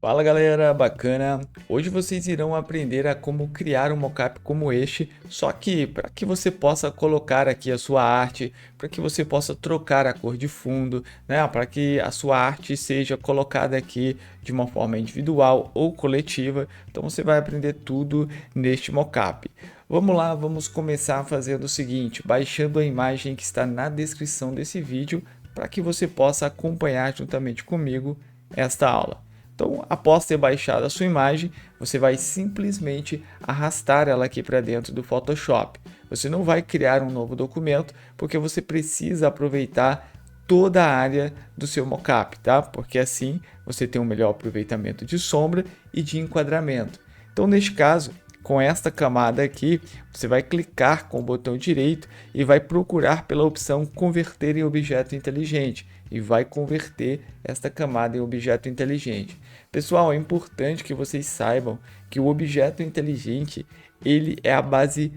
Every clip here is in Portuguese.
Fala galera, bacana! Hoje vocês irão aprender a como criar um mockup como este, só que para que você possa colocar aqui a sua arte, para que você possa trocar a cor de fundo, né? Para que a sua arte seja colocada aqui de uma forma individual ou coletiva. Então você vai aprender tudo neste mockup. Vamos lá, vamos começar fazendo o seguinte, baixando a imagem que está na descrição desse vídeo, para que você possa acompanhar juntamente comigo esta aula. Então, após ter baixado a sua imagem, você vai simplesmente arrastar ela aqui para dentro do Photoshop. Você não vai criar um novo documento, porque você precisa aproveitar toda a área do seu mockup, tá? Porque assim você tem um melhor aproveitamento de sombra e de enquadramento. Então, neste caso, com esta camada aqui, você vai clicar com o botão direito e vai procurar pela opção converter em objeto inteligente e vai converter esta camada em objeto inteligente. Pessoal, é importante que vocês saibam que o objeto inteligente ele é a base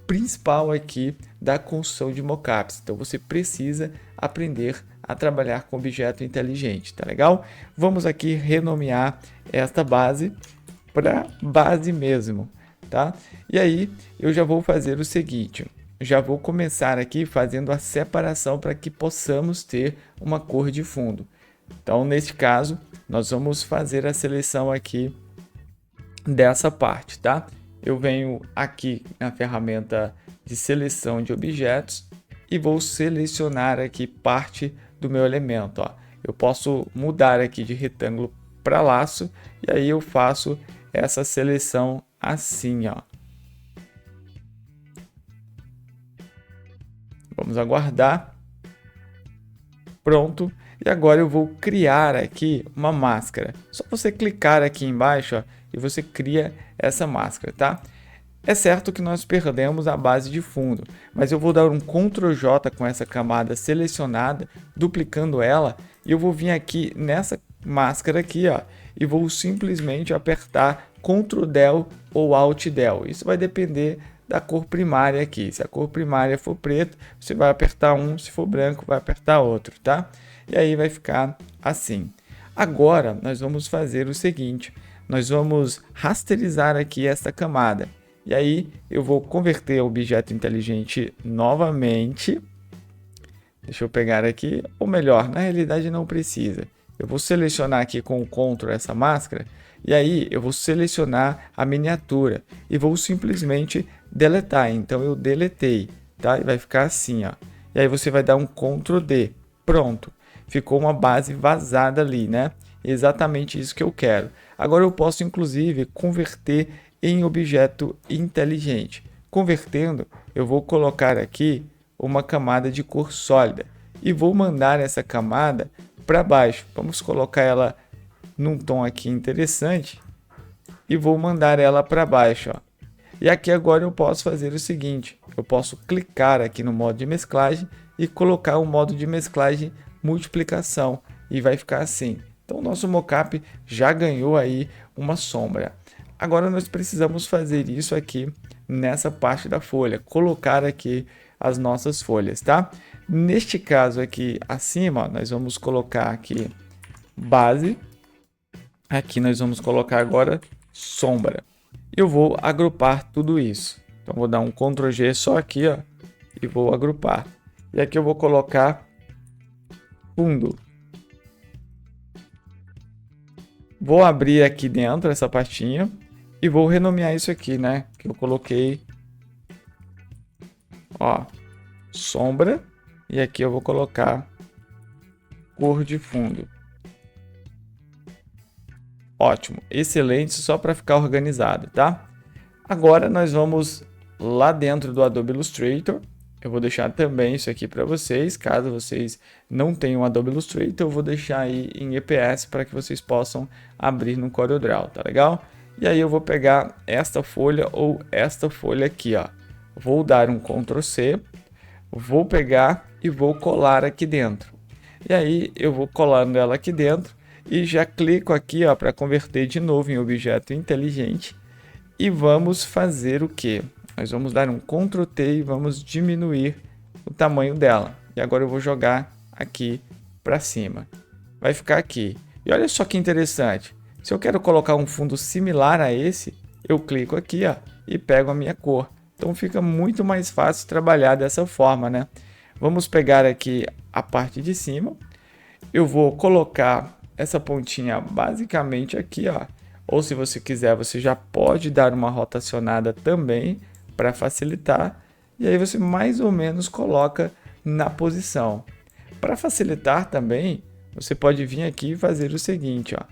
principal aqui da construção de mockups. Então você precisa aprender a trabalhar com objeto inteligente, tá legal? Vamos aqui renomear esta base para base mesmo, tá? E aí eu já vou fazer o seguinte, já vou começar aqui fazendo a separação para que possamos ter uma cor de fundo. Então, neste caso, nós vamos fazer a seleção aqui dessa parte, tá? Eu venho aqui na ferramenta de seleção de objetos e vou selecionar aqui parte do meu elemento, ó. Eu posso mudar aqui de retângulo para laço e aí eu faço essa seleção assim, ó. Vamos aguardar. Pronto. E agora eu vou criar aqui uma máscara. Só você clicar aqui embaixo, ó, e você cria essa máscara, tá? É certo que nós perdemos a base de fundo, mas eu vou dar um Ctrl J com essa camada selecionada, duplicando ela, e eu vou vir aqui nessa máscara aqui, ó, e vou simplesmente apertar Ctrl Del ou Alt Del. Isso vai depender da cor primária aqui. Se a cor primária for preto, você vai apertar um, se for branco, vai apertar outro, tá? E aí vai ficar assim. Agora nós vamos fazer o seguinte, nós vamos rasterizar aqui esta camada. E aí eu vou converter o objeto inteligente novamente. Deixa eu pegar aqui, ou melhor, na realidade não precisa. Eu vou selecionar aqui com o Ctrl essa máscara e aí eu vou selecionar a miniatura e vou simplesmente deletar. Então eu deletei, tá? E vai ficar assim, ó. E aí você vai dar um Ctrl D. Pronto. Ficou uma base vazada ali, né? Exatamente isso que eu quero. Agora eu posso inclusive converter em objeto inteligente. Convertendo, eu vou colocar aqui uma camada de cor sólida e vou mandar essa camada para baixo. Vamos colocar ela num tom aqui interessante e vou mandar ela para baixo, ó. E aqui agora eu posso fazer o seguinte, eu posso clicar aqui no modo de mesclagem e colocar o modo de mesclagem multiplicação e vai ficar assim. Então o nosso mockup já ganhou aí uma sombra. Agora nós precisamos fazer isso aqui nessa parte da folha, colocar aqui as nossas folhas, tá? Neste caso aqui acima, ó, nós vamos colocar aqui base. Aqui nós vamos colocar agora sombra. Eu vou agrupar tudo isso. Então vou dar um Ctrl G só aqui, ó, e vou agrupar. E aqui eu vou colocar fundo. Vou abrir aqui dentro essa pastinha e vou renomear isso aqui, né? Que eu coloquei, ó, sombra. E aqui eu vou colocar cor de fundo. Ótimo, excelente, só para ficar organizado, tá? Agora nós vamos lá dentro do Adobe Illustrator. Eu vou deixar também isso aqui para vocês, caso vocês não tenham Adobe Illustrator, eu vou deixar aí em EPS para que vocês possam abrir no CorelDRAW, tá legal? E aí eu vou pegar esta folha ou esta folha aqui, ó. Vou dar um Ctrl C, vou pegar e vou colar aqui dentro. E aí eu vou colando ela aqui dentro e já clico aqui para converter de novo em objeto inteligente. E vamos fazer o que? Nós vamos dar um Ctrl T e vamos diminuir o tamanho dela. E agora eu vou jogar aqui para cima. Vai ficar aqui. E olha só que interessante. Se eu quero colocar um fundo similar a esse, eu clico aqui, ó, e pego a minha cor. Então fica muito mais fácil trabalhar dessa forma, né? Vamos pegar aqui a parte de cima. Eu vou colocar essa pontinha basicamente aqui, ó. Ou se você quiser, você já pode dar uma rotacionada também para facilitar. E aí você mais ou menos coloca na posição. Para facilitar também, você pode vir aqui e fazer o seguinte, ó.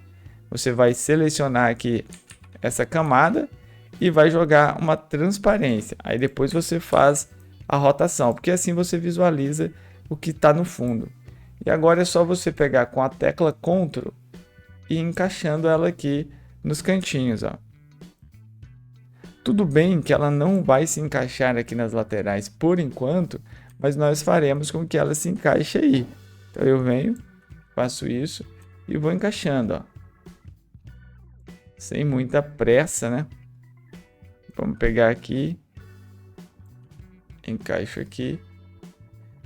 Você vai selecionar aqui essa camada e vai jogar uma transparência. Aí depois você faz a rotação, porque assim você visualiza o que está no fundo. E agora é só você pegar com a tecla Ctrl e encaixando ela aqui nos cantinhos, ó. Tudo bem que ela não vai se encaixar aqui nas laterais por enquanto, mas nós faremos com que ela se encaixe aí. Então eu venho, faço isso e vou encaixando, ó. Sem muita pressa, né? Vamos pegar aqui, encaixo aqui.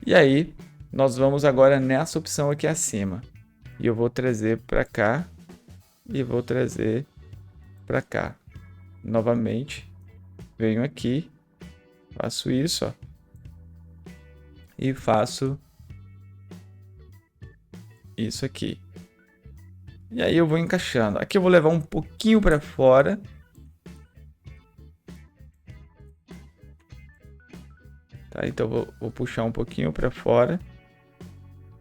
E aí, nós vamos agora nessa opção aqui acima. E eu vou trazer para cá e vou trazer para cá. Novamente, venho aqui, faço isso, ó. E faço isso aqui. E aí eu vou encaixando. Aqui eu vou levar um pouquinho para fora. Tá, então eu vou puxar um pouquinho para fora.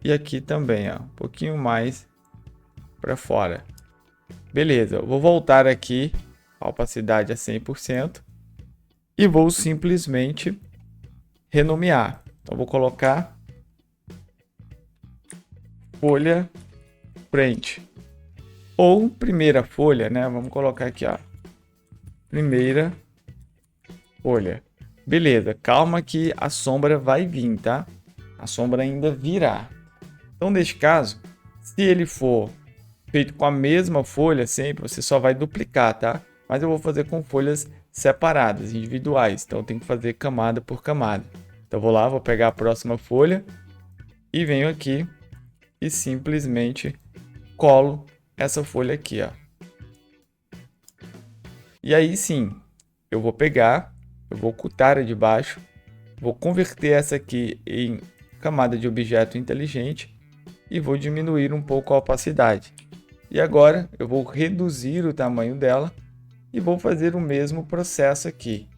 E aqui também, ó, um pouquinho mais para fora. Beleza, eu vou voltar aqui a opacidade a 100% e vou simplesmente renomear. Então vou colocar folha frente ou primeira folha, né? Vamos colocar aqui, ó, primeira folha. Beleza, calma que a sombra vai vir, tá? A sombra ainda virá. Então, neste caso, se ele for feito com a mesma folha sempre, você só vai duplicar, tá? Mas eu vou fazer com folhas separadas, individuais. Então, eu tenho que fazer camada por camada. Então, vou lá, vou pegar a próxima folha e venho aqui e simplesmente colo essa folha aqui, ó. E aí sim, eu vou pegar, eu vou ocultar a de baixo, vou converter essa aqui em camada de objeto inteligente e vou diminuir um pouco a opacidade. E agora eu vou reduzir o tamanho dela e vou fazer o mesmo processo aqui.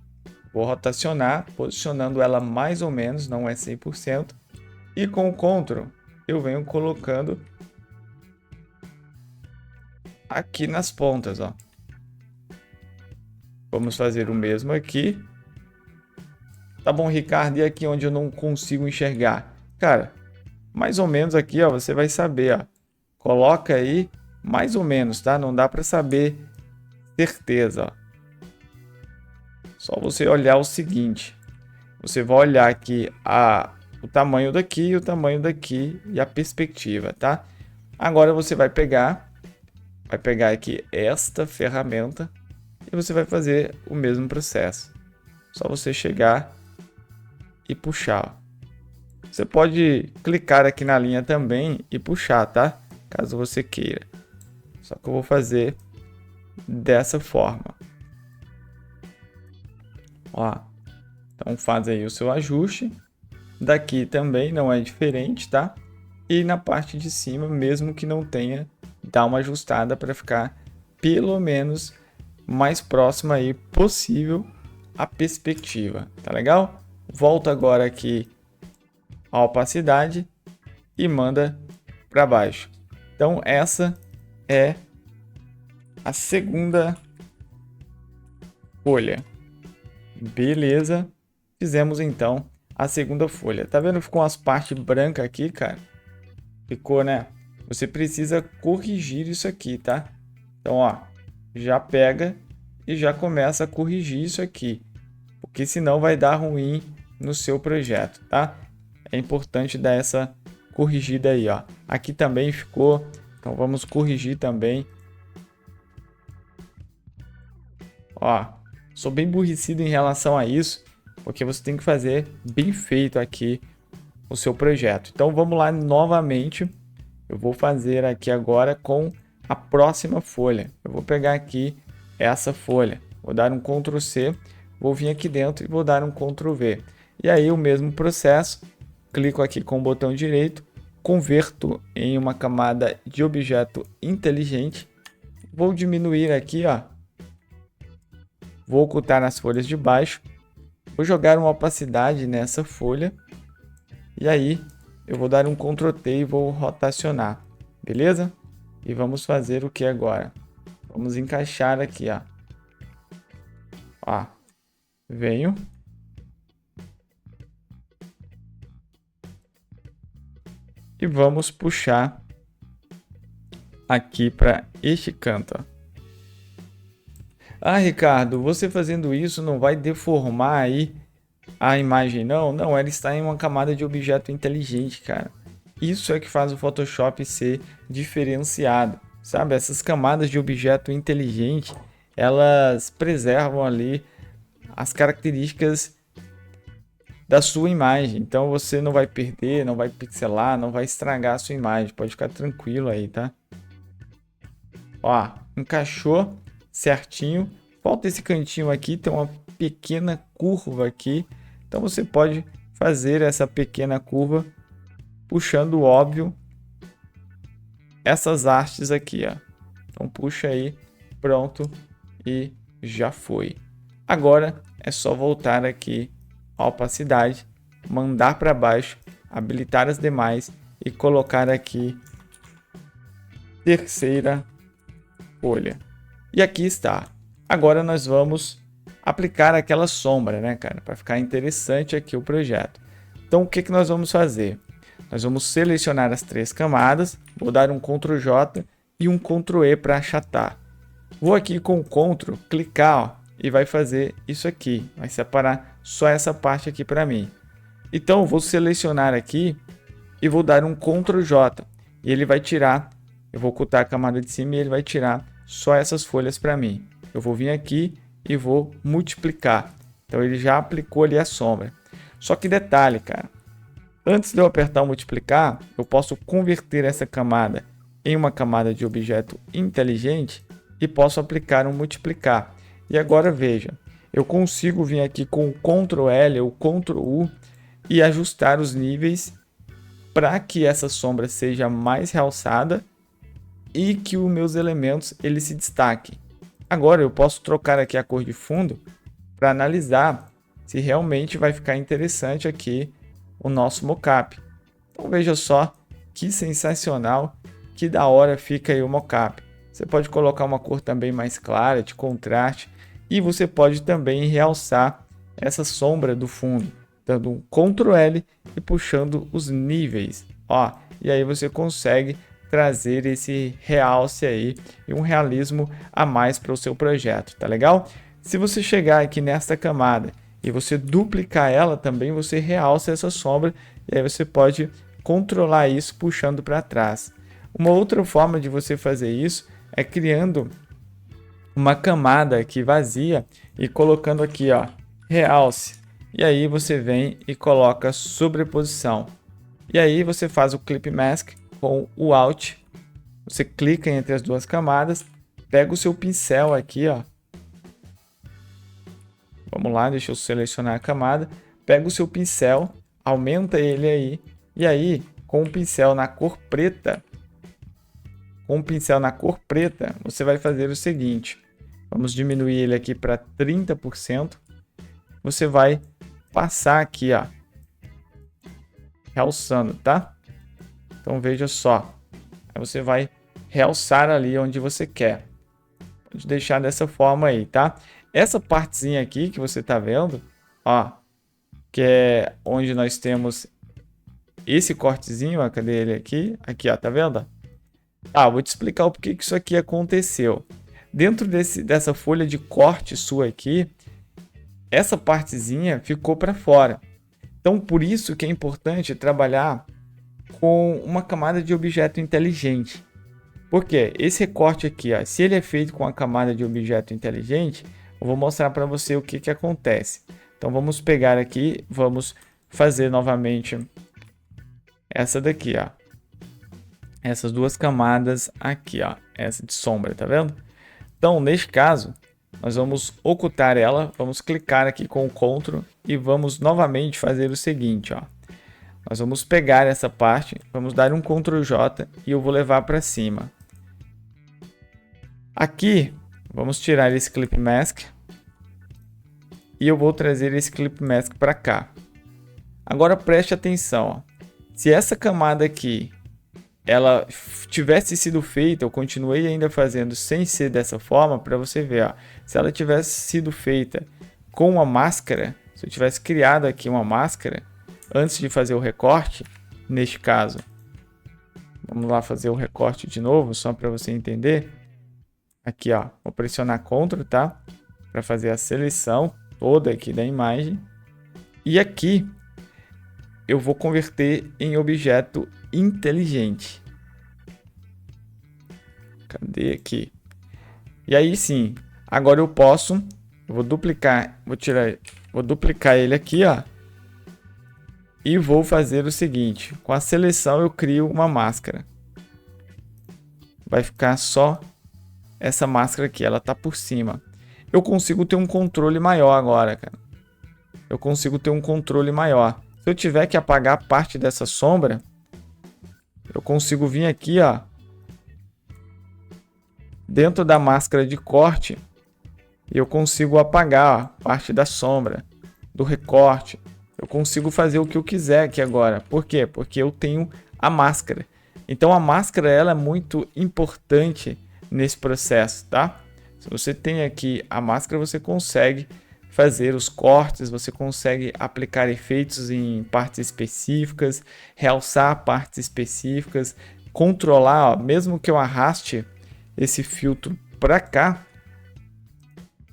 Vou rotacionar, posicionando ela mais ou menos, não é 100%. E com o Ctrl eu venho colocando aqui nas pontas, ó. Vamos fazer o mesmo aqui. Tá bom, Ricardo, e aqui onde eu não consigo enxergar? Cara, mais ou menos aqui, ó, você vai saber, ó. Coloca aí mais ou menos, tá? Não dá para saber certeza, ó. Só você olhar o seguinte. Você vai olhar aqui o tamanho daqui, o tamanho daqui e a perspectiva, tá? Agora você vai pegar aqui esta ferramenta e você vai fazer o mesmo processo. Só você chegar e puxar, ó. Você pode clicar aqui na linha também e puxar, tá? Caso você queira. Só que eu vou fazer dessa forma. Ó. Então faz aí o seu ajuste. Daqui também não é diferente, tá? E na parte de cima, mesmo que não tenha, dá uma ajustada para ficar pelo menos mais próxima aí possível a perspectiva, tá legal? Volta agora aqui a opacidade e manda para baixo. Então essa é a segunda folha. Beleza? Fizemos então a segunda folha. Tá vendo? Ficou umas partes brancas aqui, cara. Ficou, né? Você precisa corrigir isso aqui, tá? Então, ó, já pega e já começa a corrigir isso aqui, porque senão vai dar ruim no seu projeto, tá? É importante dar essa corrigida aí, ó. Aqui também ficou, então vamos corrigir também. Ó, sou bem burricido em relação a isso, porque você tem que fazer bem feito aqui o seu projeto. Então vamos lá novamente. Eu vou fazer aqui agora com a próxima folha. Eu vou pegar aqui essa folha, vou dar um Ctrl C, vou vir aqui dentro e vou dar um Ctrl V. E aí o mesmo processo, clico aqui com o botão direito, converto em uma camada de objeto inteligente, vou diminuir aqui, ó, vou ocultar as folhas de baixo, vou jogar uma opacidade nessa folha e aí eu vou dar um Ctrl T e vou rotacionar, beleza? E vamos fazer o que agora? Vamos encaixar aqui, ó. Ó, venho. E vamos puxar aqui para este canto, ó. Ah, Ricardo, você fazendo isso não vai deformar aí a imagem, não? Não, ela está em uma camada de objeto inteligente, cara. Isso é que faz o Photoshop ser diferenciado, sabe? Essas camadas de objeto inteligente, elas preservam ali as características da sua imagem. Então você não vai perder, não vai pixelar, não vai estragar a sua imagem. Pode ficar tranquilo aí, tá? Ó, encaixou certinho. Falta esse cantinho aqui, tem uma pequena curva aqui. Então você pode fazer essa pequena curva puxando, óbvio, essas hastes aqui, ó. Então puxa aí, pronto, e já foi. Agora é só voltar aqui a opacidade, mandar para baixo, habilitar as demais e colocar aqui terceira folha. E aqui está. Agora nós vamos aplicar aquela sombra, né, cara, para ficar interessante aqui o projeto. Então o que que nós vamos fazer? Nós vamos selecionar as 3 camadas, vou dar um Ctrl J e um Ctrl E para achatar. Vou aqui com o Ctrl, clicar, ó, e vai fazer isso aqui, vai separar só essa parte aqui para mim. Então eu vou selecionar aqui e vou dar um Ctrl J e ele vai tirar, eu vou ocultar a camada de cima e ele vai tirar só essas folhas para mim. Eu vou vir aqui e vou multiplicar, então ele já aplicou ali a sombra. Só que detalhe, cara, antes de eu apertar o multiplicar, eu posso converter essa camada em uma camada de objeto inteligente e posso aplicar um multiplicar. E agora veja, eu consigo vir aqui com o Ctrl L ou Ctrl U e ajustar os níveis para que essa sombra seja mais realçada e que os meus elementos eles se destaquem. Agora eu posso trocar aqui a cor de fundo para analisar se realmente vai ficar interessante aqui o nosso mockup. Então veja só que sensacional, que da hora fica aí o mockup. Você pode colocar uma cor também mais clara, de contraste, e você pode também realçar essa sombra do fundo, dando um Ctrl L e puxando os níveis. Ó, e aí você consegue trazer esse realce aí e um realismo a mais para o seu projeto, tá legal? Se você chegar aqui nesta camada e você duplicar ela também, você realça essa sombra e aí você pode controlar isso puxando para trás. Uma outra forma de você fazer isso é criando uma camada aqui vazia e colocando aqui, ó, realce. E aí você vem e coloca sobreposição. E aí você faz o Clip Mask com o Alt. Você clica entre as duas camadas, pega o seu pincel aqui, ó. Vamos lá, deixa eu selecionar a camada. Pega o seu pincel, aumenta ele aí. E aí, com o pincel na cor preta, você vai fazer o seguinte. Vamos diminuir ele aqui para 30%. Você vai passar aqui, ó, realçando, tá? Então veja só. Aí você vai realçar ali onde você quer. Pode deixar dessa forma aí, tá? Essa partezinha aqui que você tá vendo, ó, que é onde nós temos esse cortezinho, ó, cadê ele aqui? Aqui, ó, tá vendo? Ah, vou te explicar o porquê que isso aqui aconteceu. Dentro dessa folha de corte sua aqui, essa partezinha ficou para fora. Então, por isso que é importante trabalhar com uma camada de objeto inteligente. Porque esse recorte aqui, ó, se ele é feito com a camada de objeto inteligente, eu vou mostrar para você o que acontece. Então, vamos pegar aqui, vamos fazer novamente essa daqui, ó. essas duas camadas aqui, ó, essa de sombra, tá vendo? Então, neste caso, nós vamos ocultar ela, vamos clicar aqui com o Ctrl e vamos novamente fazer o seguinte, ó. Nós vamos pegar essa parte, vamos dar um Ctrl J e eu vou levar para cima. Aqui, vamos tirar esse Clip Mask e eu vou trazer esse Clip Mask para cá. Agora preste atenção, ó. Se essa camada aqui ela tivesse sido feita, eu continuei ainda fazendo sem ser dessa forma, para você ver, ó, se ela tivesse sido feita com uma máscara, se eu tivesse criado aqui uma máscara, antes de fazer o recorte, neste caso, vamos lá fazer o recorte de novo, só para você entender, aqui ó, vou pressionar Ctrl, tá? Para fazer a seleção toda aqui da imagem, e aqui eu vou converter em objeto inteligente. Cadê aqui? E aí sim, agora eu vou duplicar, vou duplicar ele aqui, ó. E vou fazer o seguinte, com a seleção eu crio uma máscara. Vai ficar só essa máscara aqui, ela tá por cima. Eu consigo ter um controle maior agora, cara. Eu consigo ter um controle maior. Se eu tiver que apagar parte dessa sombra, eu consigo vir aqui, ó, dentro da máscara de corte, e eu consigo apagar, ó, parte da sombra, do recorte. Eu consigo fazer o que eu quiser aqui agora. Por quê? Porque eu tenho a máscara. Então a máscara ela é muito importante nesse processo, tá? Se você tem aqui a máscara, você consegue fazer os cortes, você consegue aplicar efeitos em partes específicas, realçar partes específicas, controlar, ó, mesmo que eu arraste esse filtro para cá,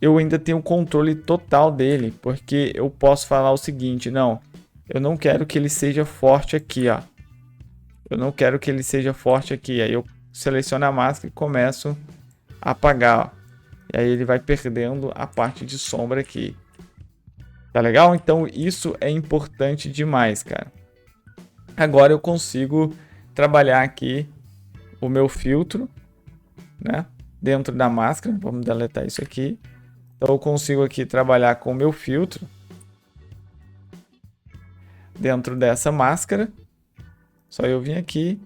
eu ainda tenho o controle total dele, porque eu posso falar o seguinte, não, eu não quero que ele seja forte aqui, ó. Eu não quero que ele seja forte aqui, aí eu seleciono a máscara e começo a apagar, ó. E aí ele vai perdendo a parte de sombra aqui. Tá legal? Então isso é importante demais, cara. Agora eu consigo trabalhar aqui o meu filtro, né? Dentro da máscara. Vamos deletar isso aqui. Então eu consigo aqui trabalhar com o meu filtro dentro dessa máscara. Só eu vir aqui,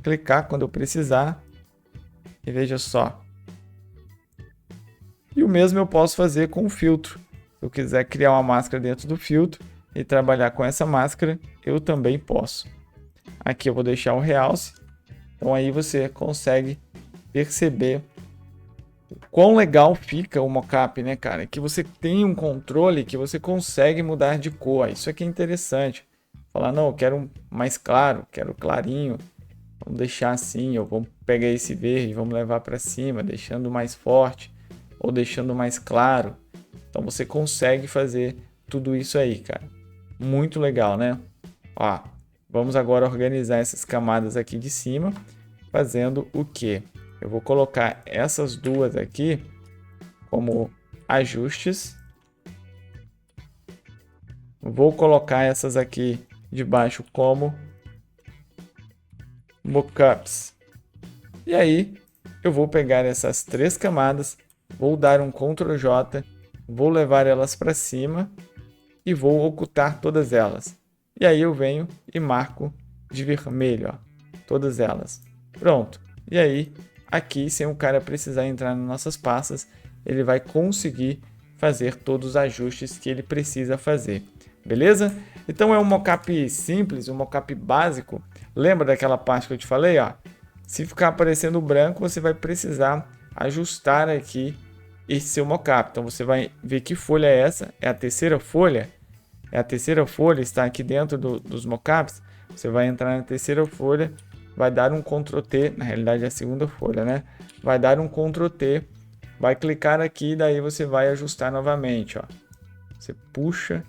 clicar quando eu precisar. E veja só. E o mesmo eu posso fazer com o filtro. Se eu quiser criar uma máscara dentro do filtro e trabalhar com essa máscara, eu também posso. Aqui eu vou deixar o realce. Então aí você consegue perceber o quão legal fica o mockup, né, cara? Que você tem um controle que você consegue mudar de cor. Isso aqui é interessante. Falar, não, eu quero mais claro, quero clarinho. Vamos deixar assim, ou vamos pegar esse verde, vamos levar para cima, deixando mais forte ou deixando mais claro. Então você consegue fazer tudo isso aí, cara. Muito legal, né? Ó, vamos agora organizar essas camadas aqui de cima, fazendo o quê? Eu vou colocar essas duas aqui como ajustes. Vou colocar essas aqui de baixo como mockups. E aí eu vou pegar essas três camadas, vou dar um Ctrl J, vou levar elas para cima e vou ocultar todas elas. E aí eu venho e marco de vermelho, ó, todas elas. Pronto. E aí, aqui, sem o cara precisar entrar nas nossas pastas, ele vai conseguir fazer todos os ajustes que ele precisa fazer. Beleza? Então é um mockup simples, um mockup básico. Lembra daquela parte que eu te falei, ó? Se ficar aparecendo branco, você vai precisar ajustar aqui esse seu mockup. Então você vai ver que folha é essa, é a terceira folha. É a terceira folha, está aqui dentro dos mockups. Você vai entrar na terceira folha, vai dar um Ctrl T, na realidade é a segunda folha, né? Vai dar um Ctrl T, vai clicar aqui, daí você vai ajustar novamente, ó. Você puxa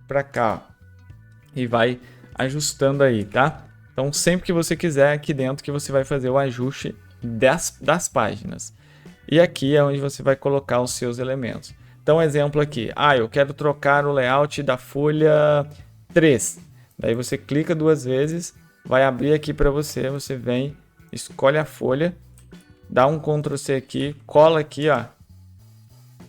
para cá, ó, e vai ajustando aí, tá? Então sempre que você quiser aqui dentro que você vai fazer o ajuste das páginas. E aqui é onde você vai colocar os seus elementos. Então, exemplo aqui. Eu quero trocar o layout da folha 3. Daí você clica duas vezes, vai abrir aqui para você, você vem escolhe a folha, dá um Ctrl C aqui, cola aqui, ó.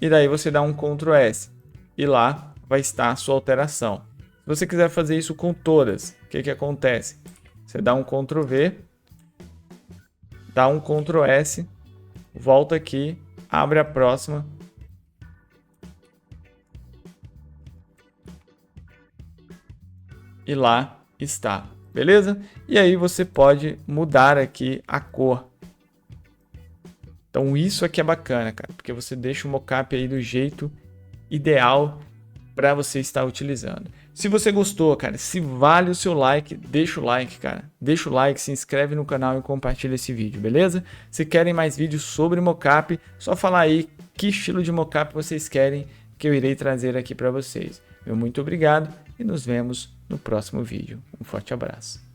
E daí você dá um Ctrl S. E lá vai estar a sua alteração. Se você quiser fazer isso com todas, o que acontece? Você dá um Ctrl V, dá um Ctrl S, volta aqui, abre a próxima. E lá está, beleza? E aí você pode mudar aqui a cor. Então isso aqui é bacana, cara, porque você deixa o mockup aí do jeito ideal para você estar utilizando. Se você gostou, cara, se vale o seu like, deixa o like, cara. Deixa o like, se inscreve no canal e compartilha esse vídeo, beleza? Se querem mais vídeos sobre mockup, só falar aí que estilo de mockup vocês querem que eu irei trazer aqui para vocês. Meu muito obrigado e nos vemos no próximo vídeo. Um forte abraço.